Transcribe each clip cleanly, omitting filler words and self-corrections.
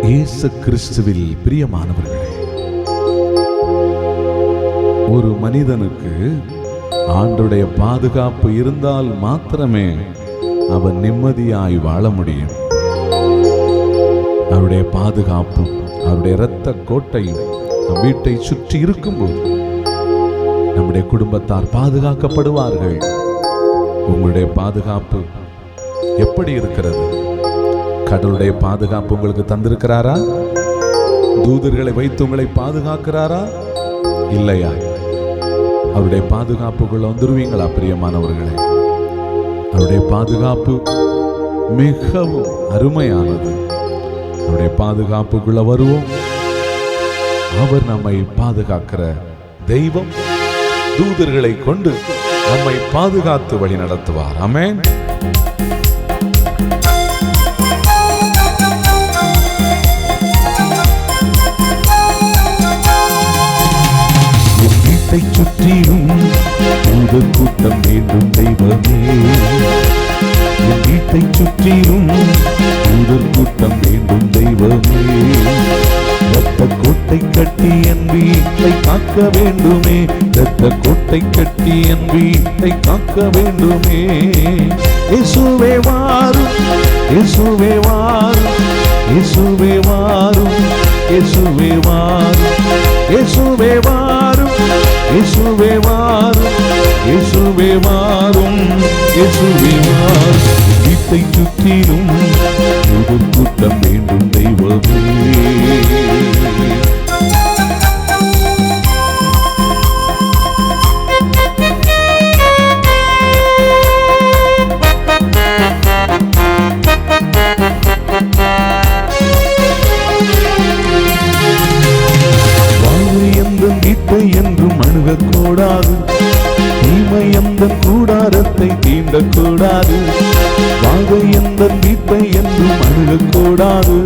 இயேசு கிறிஸ்துவில் பிரியமானவர்களே, ஒரு மனிதனுக்கு ஆண்டவருடைய பாதுகாப்பு இருந்தால் மாத்திரமே அவன் நிம்மதியாய் வாழ முடியும். அவருடைய பாதுகாப்பு, அவருடைய இரத்த கோட்டையும் நம் வீட்டை சுற்றி இருக்கும்போது நம்முடைய குடும்பத்தார் பாதுகாக்கப்படுவார்கள். உங்களுடைய பாதுகாப்பு எப்படி இருக்கிறது? கடவுளுடைய பாதுகாப்பு உங்களுக்கு தந்திருக்கிறாரா? தூதர்களை வைத்து உங்களை பாதுகாக்கிறாரா இல்லையா? அவருடைய பாதுகாப்புக்குள்ள வந்துருவீங்களா பிரியமானவர்களே? அவருடைய பாதுகாப்பு மிகவும் அருமையானது. அவருடைய பாதுகாப்புக்குள்ள வருவோம். அவர் நம்மை பாதுகாக்கிற தெய்வம். தூதர்களை கொண்டு நம்மை பாதுகாத்து வழி நடத்துவார். ஆமென். வீட்டை சுற்றிலும் தூதர் கூட்டம் வேண்டும் தெய்வமே. என் வீட்டை சுற்றிலும் தூதர் கூட்டம் வேண்டும் தெய்வமே. இரத்த கோட்டை கட்டி என் வீட்டை காக்க வேண்டுமே. இரத்த கோட்டை கட்டி என் வீட்டை காக்க வேண்டுமே. இயேசுவே வாரும், இயேசுவே வாரும், இயேசுவே வாரும், இயேசுவே வாரும், இயேசுவே வாரும், இயேசுவே வாரும், இயேசுவே வாரும், இயேசுவே வாரும். வீட்டை சுற்றிலும் தூதர் கூட்டம் வேண்டும் தெய்வமே. வீட்டை என்றும் அணுகக்கூடாது. தீமை எந்த கூடாரத்தை தீண்டக்கூடாது. வாகை எந்த வீட்டை என்றும் அணுகக்கூடாது.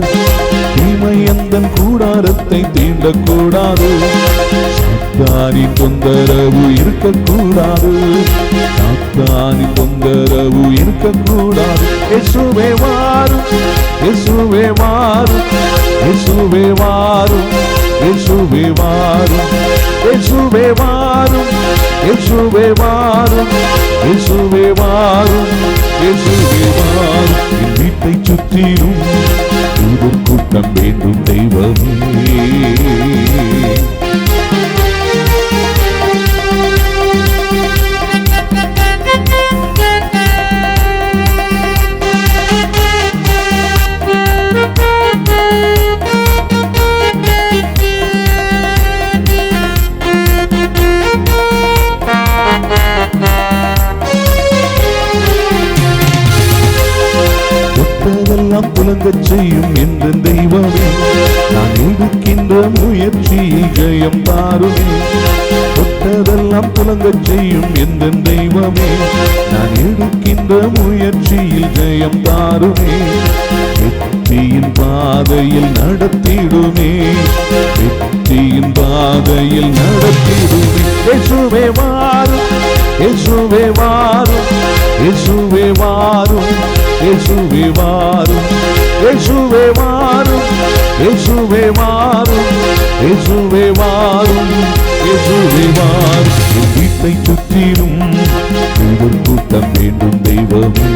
தீமை எந்த கூடாரத்தை தீண்டக்கூடாது. சாத்தானின் தொந்தரவு இருக்கக்கூடாது. சாத்தானின் தொந்தரவு இருக்கக்கூடாது. இயேசுவே வாரும், இயேசுவே வாரும், இயேசுவே வாரும், இயேசுவே வாரும், இயேசுவே வாரும், இயேசுவே வாரும், இயேசுவே வாரும், இயேசுவே வாரும். என் வீட்டை சுற்றிலும் தூதர் கூட்டம் வேண்டும் தெய்வமே. புலங்கச் செய்யும் என்ற தெய்வமே. நான் எடுக்கின்ற முயற்சியில் ஜெயம் தாருமே. தொட்டதெல்லாம் புலங்கச் செய்யும் என்ற தெய்வமே. நான் எடுக்கின்ற முயற்சியில் ஜெயம் தாருமே. வெற்றியின் பாதையில் நடத்திடுமே. வெற்றியின் பாதையில் நடத்திடுமே. இயேசுவே வாரும், இயேசுவே வாரும், இயேசுவே வாரும், இயேசுவே வாரும், இயேசுவே வாரும், இயேசுவே வாரும், இயேசுவே வாரும், இயேசுவே வாரும். என் வீட்டை சுற்றிலும் தூதர் கூட்டம் வேண்டும் தெய்வமே.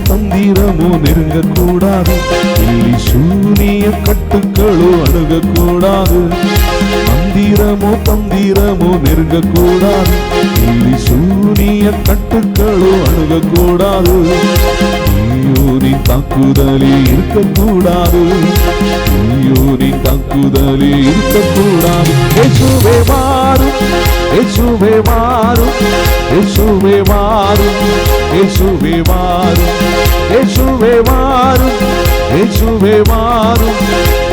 தந்திரமோ நெருங்கக்கூடாது. சூனிய கட்டுக்களோ அணுகக்கூடாது. தந்திரமோ நெருங்கக்கூடாது. சூனிய கட்டுக்களோ அணுகக்கூடாது. தீயோரின் தாக்குதலே இருக்கக்கூடாது. தீயோரின் தாக்குதலே இருக்கக்கூடாது. இயேசுவே வாரும், இயேசுவே வாரும், இயேசுவே வாரும், இயேசுவே வாரும், இயேசுவே வாரும், இயேசுவே வாரும்,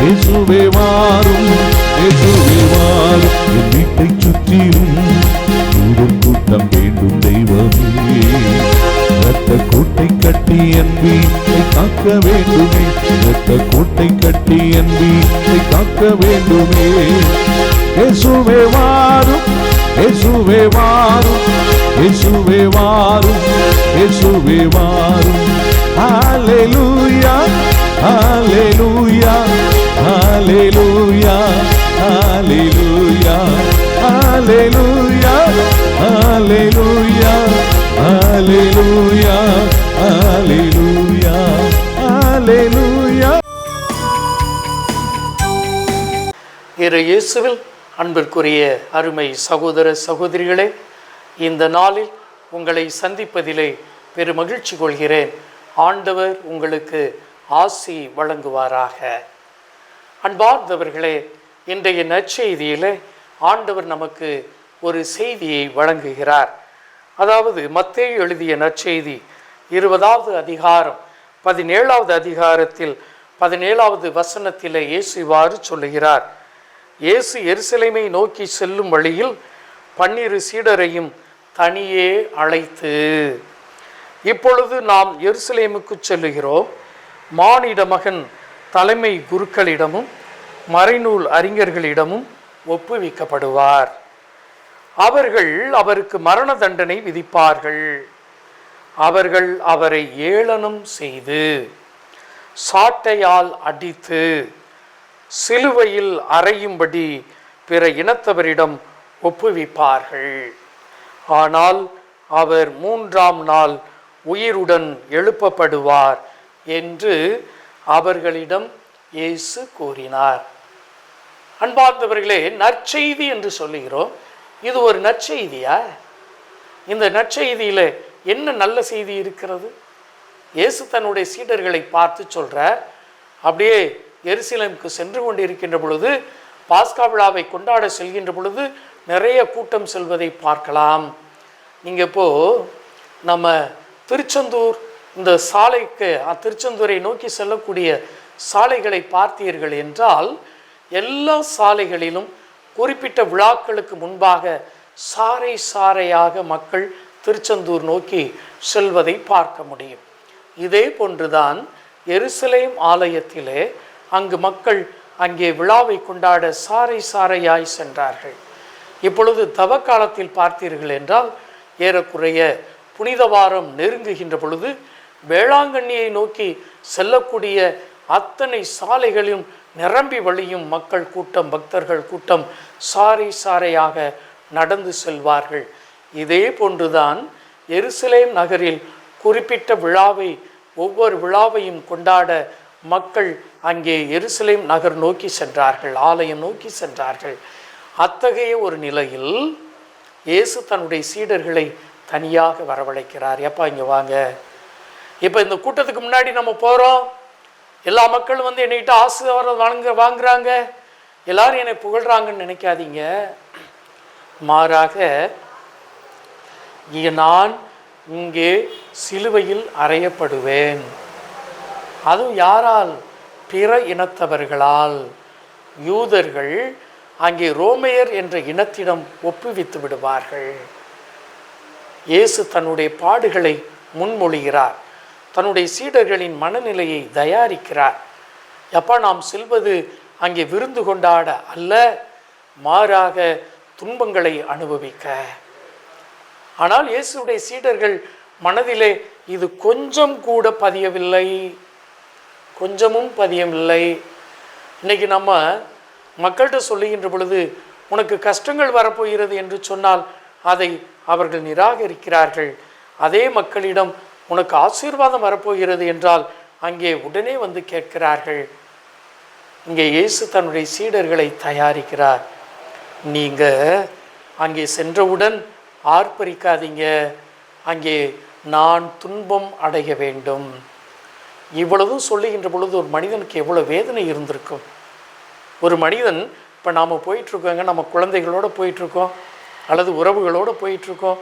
இயேசுவே வாரும், இயேசுவே வாரும். என் வீட்டை சுற்றிலும் தூதர் கூட்டம் வேண்டும் தெய்வமே. இருக்க வேண்டுமே. இயேசுவே வாரும், இயேசுவே வாரும், இயேசுவே வாரும், இயேசுவே வாரும். ஹல்லேலூயா, ஹல்லேலூயா, ஹல்லேலூயா, ஹல்லேலூயா, ஹல்லேலூயா, ஹல்லேலூயா, ஹல்லேலூயா, ஹல்லேலூயா, ஹல்லேலூயா. இயேசுவில் அன்பிற்குரிய அருமை சகோதர சகோதரிகளே, இந்த நாளில் உங்களை சந்திப்பதிலே பெருமகிழ்ச்சி கொள்கிறேன். ஆண்டவர் உங்களுக்கு ஆசி வழங்குவாராக. அன்பார்ந்தவர்களே, இன்றைய நற்செய்தியிலே ஆண்டவர் நமக்கு ஒரு செய்தியை வழங்குகிறார். அதாவது மத்தேயு எழுதிய நற்செய்தி 20வது அதிகாரம் 17வது அதிகாரத்தில் 17வது வசனத்திலே இயேசு இவ்வாறு சொல்லுகிறார். இயேசு எருசலேமை நோக்கி செல்லும் வழியில் 12 சீடரையும் தனியே அழைத்து, இப்பொழுது நாம் எருசலேமுக்கு செல்லுகிறோம். மானிட மகன் தலைமை குருக்களிடமும் மறைநூல் அறிஞர்களிடமும் ஒப்புவிக்கப்படுவார். அவர்கள் அவருக்கு மரண தண்டனை விதிப்பார்கள். அவர்கள் அவரை ஏளனம் செய்து சாட்டையால் அடித்து சிலுவையில் அறையும்படி பிற இனத்தவரிடம் ஒப்புவிப்பார்கள். ஆனால் அவர் 3ஆம் நாள் உயிருடன் எழுப்பப்படுவார் என்று அவர்களிடம் இயேசு கூறினார். அன்பார்ந்தவர்களே, நற்செய்தி என்று சொல்லுகிறோம். இது ஒரு நற்செய்தியா? இந்த நற்செய்தியில் என்ன நல்ல செய்தி இருக்கிறது? இயேசு தன்னுடைய சீடர்களை பார்த்து சொல்கிறார், அப்படியே எருசலேமுக்கு சென்று கொண்டிருக்கின்ற பொழுது, பாஸ்கா விழாவை கொண்டாட செல்கின்ற பொழுது நிறைய கூட்டம் செல்வதை பார்க்கலாம். நீங்கள் இப்போது நம்ம திருச்செந்தூர் இந்த சாலைக்கு, திருச்செந்தூரை நோக்கி செல்லக்கூடிய சாலைகளை பார்த்தீர்கள் என்றால், எல்லா சாலைகளிலும் குறிப்பிட்ட விழாக்களுக்கு முன்பாக சாறை சாறையாக மக்கள் திருச்செந்தூர் நோக்கி செல்வதை பார்க்க முடியும். இதே போன்றுதான் எருசலேம் ஆலயத்திலே அங்கு மக்கள் அங்கே விழாவை கொண்டாட சாறை சாறையாய் சென்றார்கள். இப்பொழுது தவக்காலத்தில் பார்த்தீர்கள் என்றால், ஏறக்குறைய புனித வாரம் நெருங்குகின்ற பொழுது வேளாங்கண்ணியை நோக்கி செல்லக்கூடிய அத்தனை சாலைகளிலும் நிரம்பி வழியும் மக்கள் கூட்டம், பக்தர்கள் கூட்டம் சாறை சாறையாக நடந்து செல்வார்கள். இதே போன்றுதான் எருசலேம் நகரில் குறிப்பிட்ட விழாவை, ஒவ்வொரு விழாவையும் கொண்டாட மக்கள் அங்கே எருசலேம் நகர் நோக்கி சென்றார்கள், ஆலயம் நோக்கி சென்றார்கள். அத்தகைய ஒரு நிலையில் இயேசு தன்னுடைய சீடர்களை தனியாக வரவழைக்கிறார். எப்பா இங்கே வாங்க, இப்போ இந்த கூட்டத்துக்கு முன்னாடி நம்ம போகிறோம், எல்லா மக்களும் வந்து என்னைக்கிட்ட ஆசீர்வாதம் வாங்குறாங்க, எல்லாரும் என்னை புகழ்கிறாங்கன்னு நினைக்காதீங்க. மாறாக நான் இங்கே சிலுவையில் அறையப்படுவேன். அதுவும் யாரால்? பிற இனத்தவர்களால். யூதர்கள் அங்கே ரோமையர் என்ற இனத்திடம் ஒப்புவித்து விடுவார்கள். இயேசு தன்னுடைய பாடுகளை முன்மொழிகிறார், தன்னுடைய சீடர்களின் மனநிலையை தயாரிக்கிறார். எப்பா நாம் செல்வது அங்கே விருந்து கொண்டாட அல்ல, மாறாக துன்பங்களை அனுபவிக்க. ஆனால் இயேசுடைய சீடர்கள் மனதிலே இது கொஞ்சம் கூட பதியவில்லை, கொஞ்சமும் பதியவில்லை. இன்னைக்கு நம்ம மக்கள்கிட்ட சொல்லுகின்ற பொழுது, உனக்கு கஷ்டங்கள் வரப்போகிறது என்று சொன்னால் அதை அவர்கள் நிராகரிக்கிறார்கள். அதே மக்களிடம் உனக்கு ஆசீர்வாதம் வரப்போகிறது என்றால் அங்கே உடனே வந்து கேட்கிறார்கள். இங்கே இயேசு தன்னுடைய சீடர்களை தயாரிக்கிறார். நீங்கள் அங்கே சென்றவுடன் ஆர்ப்பரிக்காதீங்க, அங்கே நான் துன்பம் அடைய வேண்டும். இவ்வளவும் சொல்லுகின்ற பொழுது ஒரு மனிதனுக்கு எவ்வளோ வேதனை இருந்திருக்கும். ஒரு மனிதன், இப்போ நாம் போயிட்டுருக்கோங்க, நம்ம குழந்தைகளோடு போயிட்டுருக்கோம், அல்லது உறவுகளோடு போயிட்டுருக்கோம்,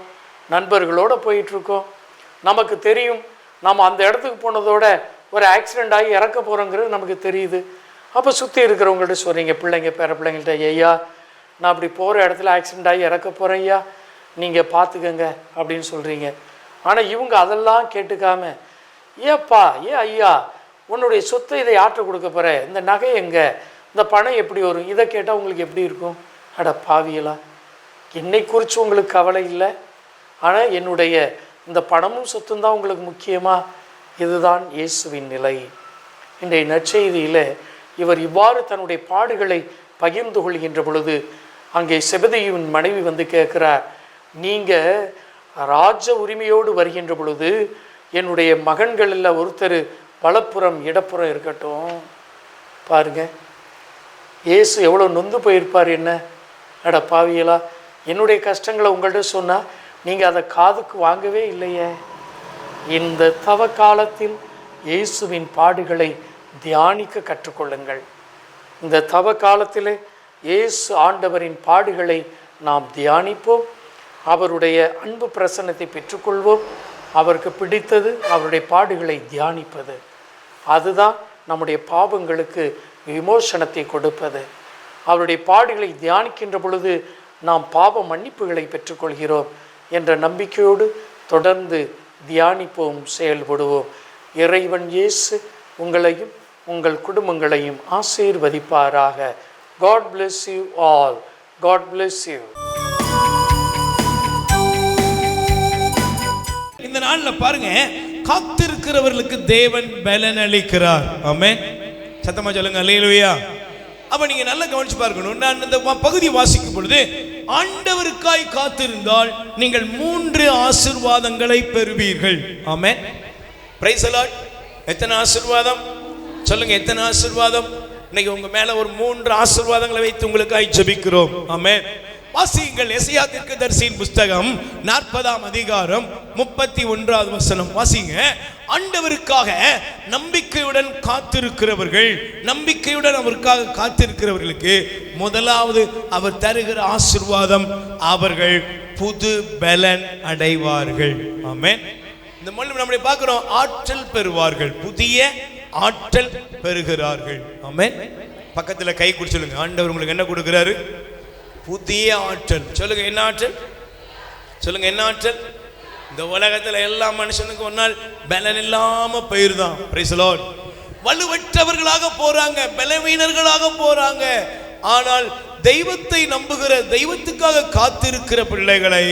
நண்பர்களோடு போயிட்டுருக்கோம். நமக்கு தெரியும் நாம் அந்த இடத்துக்கு போனதோட ஒரு ஆக்சிடெண்ட் ஆகி இறக்க போகிறோங்கிறது நமக்கு தெரியுது. அப்போ சுற்றி இருக்கிறவங்கள்ட்ட சொல்கிறீங்க, பிள்ளைங்க பேர பிள்ளைங்கள்ட்ட, ஐயா நான் அப்படி போகிற இடத்துல ஆக்சிடெண்ட் ஆகி இறக்க போகிறேன் ஐயா, நீங்கள் பார்த்துக்கங்க அப்படின்னு சொல்கிறீங்க. ஆனால் இவங்க அதெல்லாம் கேட்டுக்காம, ஏப்பா ஐயா உன்னுடைய சொத்தை இதை யாற்ற கொடுக்க போகிற, இந்த நகை எங்கே, இந்த பணம் எப்படி வரும்? இதை கேட்டால் உங்களுக்கு எப்படி இருக்கும்? அட பாவியலா, என்னை குறித்து உங்களுக்கு கவலை இல்லை, ஆனால் என்னுடைய இந்த பணமும் சொத்தும் தான் உங்களுக்கு முக்கியமா? இதுதான் இயேசுவின் நிலை. இன்றைய நற்செய்தியில் இவர் இவ்வாறு தன்னுடைய பாடுகளை பகிர்ந்து கொள்கின்ற பொழுது அங்கே செபதேயுவின் மனைவி வந்து கேட்குறார், நீங்கள் ராஜ உரிமையோடு வருகின்ற பொழுது என்னுடைய மகன்களில் ஒருத்தர் வலப்புறம் இடப்புறம் இருக்கட்டும். பாருங்க, இயேசு எவ்வளோ நொந்து போயிருப்பார். என்ன அட பாவியலா, என்னுடைய கஷ்டங்களை உங்கள்கிட்ட சொன்னால் நீங்கள் அதை காதுக்கு வாங்கவே இல்லையே. இந்த தவ காலத்தில் இயேசுவின் பாடுகளை தியானிக்க கற்றுக்கொள்ளுங்கள். இந்த தவ காலத்தில் இயேசு ஆண்டவரின் பாடுகளை நாம் தியானிப்போம். அவருடைய அன்பு பிரசன்னத்தை பெற்றுக்கொள்வோம். அவருக்கு பிடித்தது அவருடைய பாடுகளை தியானிப்பது. அதுதான் நம்முடைய பாவங்களுக்கு விமோசனத்தை கொடுப்பது. அவருடைய பாடுகளை தியானிக்கின்ற பொழுது நாம் பாவ மன்னிப்புகளை பெற்றுக்கொள்கிறோம் என்ற நம்பிக்கையோடு தொடர்ந்து தியானிப்போம், செயல்படுவோம். இறைவன் இயேசு உங்களையும் உங்கள் குடும்பங்களையும் ஆசீர்வதிப்பாராக. God bless you all. God bless you. இந்த நாள்ல பாருங்க, காத்திருக்கிறவர்களுக்கு தேவன் பலன் அளிக்கிறார். ஆமென். சத்தமா சொல்லுங்க அல்லேலூயா. அப்ப நீங்க நல்லா கவனிச்சு பார்க்கணும். நான் இந்த பகுதி வாசிக்கும் பொழுது, ஆண்டவருக்காய் காத்திருந்தால் நீங்கள் 3 ஆசீர்வாதங்களை பெறுவீர்கள். ஆமென். Praise the Lord. எத்தனை ஆசீர்வாதம் சொல்லுங்க, எத்தனை ஆசீர்வாதம்? இன்னைக்கு உங்க மேல ஒரு 3 ஆசீர்வாதங்களை வைத்து உங்களுக்காய் ஜெபிக்கிறோம். ஆமென். வாசியுங்கள் எசையா தீர்க்கதரிசியின் புத்தகம் 40ஆம் அதிகாரம் 31வது வசனம் வாசிங்க. ஆண்டவருக்காக நம்பிக்கையுடன் காத்திருக்கிறவர்கள், நம்பிக்கையுடன் அவருக்காக காத்திருக்கிறவர்களுக்கு முதலாவது அவர் தருகிற ஆசீர்வாதம், அவர்கள் புது பலன் அடைவார்கள். ஆமென். இந்த மொழி நம்மளை பார்க்கிறோம், ஆற்றல் பெறுவார்கள், புதிய ஆற்றல் பெறுகிறார்கள். ஆமென். பக்கத்துல கை குடி சொல்லுங்க, ஆண்டவர் உங்களுக்கு என்ன கொடுக்கிறாரு? புதிய ஆற்றல். சொல்லுங்க, என்ன ஆற்றல்? சொல்லுங்க, என்ன ஆற்றல்? இந்த உலகத்துல எல்லா மனுஷனுக்கும் ஒரு நாள் பலன் இல்லாம போயிருதான். Price the Lord. வலுவற்றவர்களாக போறாங்க, பலவீனர்களாக போறாங்க. ஆனால் தெய்வத்தை நம்புகிற, தெய்வத்துக்காக காத்திருக்கிற பிள்ளைகளை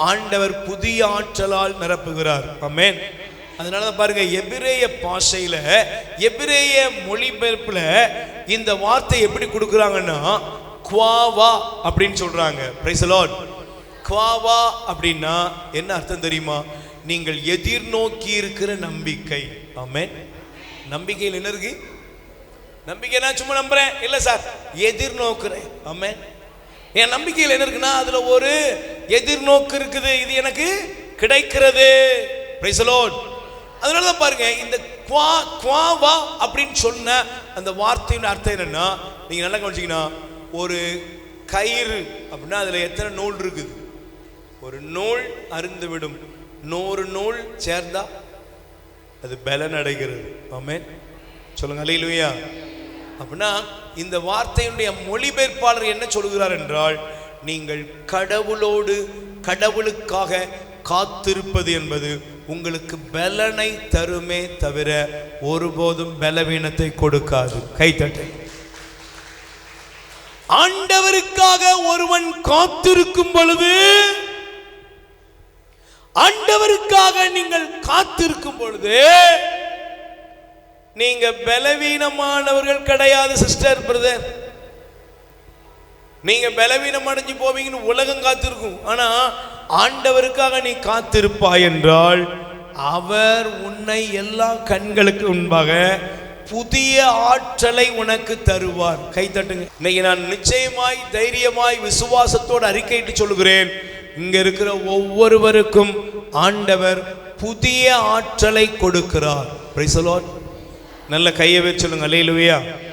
ஆண்டவர் புதிய ஆற்றலால் நிரப்புகிறார். ஆமென். அதனால பாருங்க, எபிரேய பாஷையில, எபிரேய மொழிபெயர்ப்புல இந்த வார்த்தை எப்படி கொடுக்குறாங்கன்னா குவாவா அப்படின்னு சொல்றாங்க. Price the Lord. குவாவா அப்படின்னா என்ன அர்த்தம் தெரியுமா? நீங்கள் எதிர்நோக்கி இருக்கிற நம்பிக்கை. ஆமென். நம்பிக்கையில் என்ன இருக்கு? நம்பிக்கை நான் சும்மா நம்புறேன் இல்ல சார், எதிர்நோக்குறேன். ஆமென். என் நம்பிக்கையில் என்ன இருக்குன்னா அதுல ஒரு எதிர்நோக்கு இருக்குது, இது எனக்கு கிடைக்கிறது. Price the Lord. அதனாலதான் பாருங்க, இந்த குவாவா அப்படின்னு சொன்ன அந்த வார்த்தையின் அர்த்தம் என்னன்னா, நீங்க நல்லா கவனிச்சீங்கன்னா, ஒரு கயிறு அப்படின்னா அதுல எத்தனை நூல் இருக்குது? ஒரு நூல் அருந்து விடும், 100 நூல் சேர்ந்தா அது பலன் அடைகிறது. ஆமென். சொல்லுங்க அல்லேலூயா. அப்படின்னா இந்த வார்த்தையுடைய மொழிபெயர்ப்பாளர் என்ன சொல்கிறார் என்றால், நீங்கள் கடவுளோடு, கடவுளுக்காக காத்திருப்பது என்பது உங்களுக்கு பலனை தருமே தவிர ஒருபோதும் பலவீனத்தை கொடுக்காது. கைத்தட்டு. ஆண்டவருக்காக ஒருவன் காத்திருக்கும் பொழுது, ஆண்டவருக்காக நீங்கள் காத்திருக்கும் பொழுது, நீங்க பலவீனமானவர்கள் கிடையாது சிஸ்டர், பிரதர். நீங்க பலவீனம் அடைஞ்சு போவீங்கன்னு உலகம் காத்திருக்கும். ஆனா ஆண்டவருக்காக நீ காத்திருப்பாய் என்றால் அவர் உன்னை எல்லா கண்களுக்கு முன்பாக புதிய ஆற்றலை உனக்கு தருவார். கை தட்டுங்க. இன்னைக்கு நான் நிச்சயமாய், தைரியமாய், விசுவாசத்தோடு அறிக்கையிட்டு சொல்லுகிறேன், இங்க இருக்கிற ஒவ்வொருவருக்கும் ஆண்டவர் புதிய ஆற்றலை கொடுக்கிறார். Price the Lord. நல்ல கையை வச்சு சொல்லுங்க அல்லேலூயா.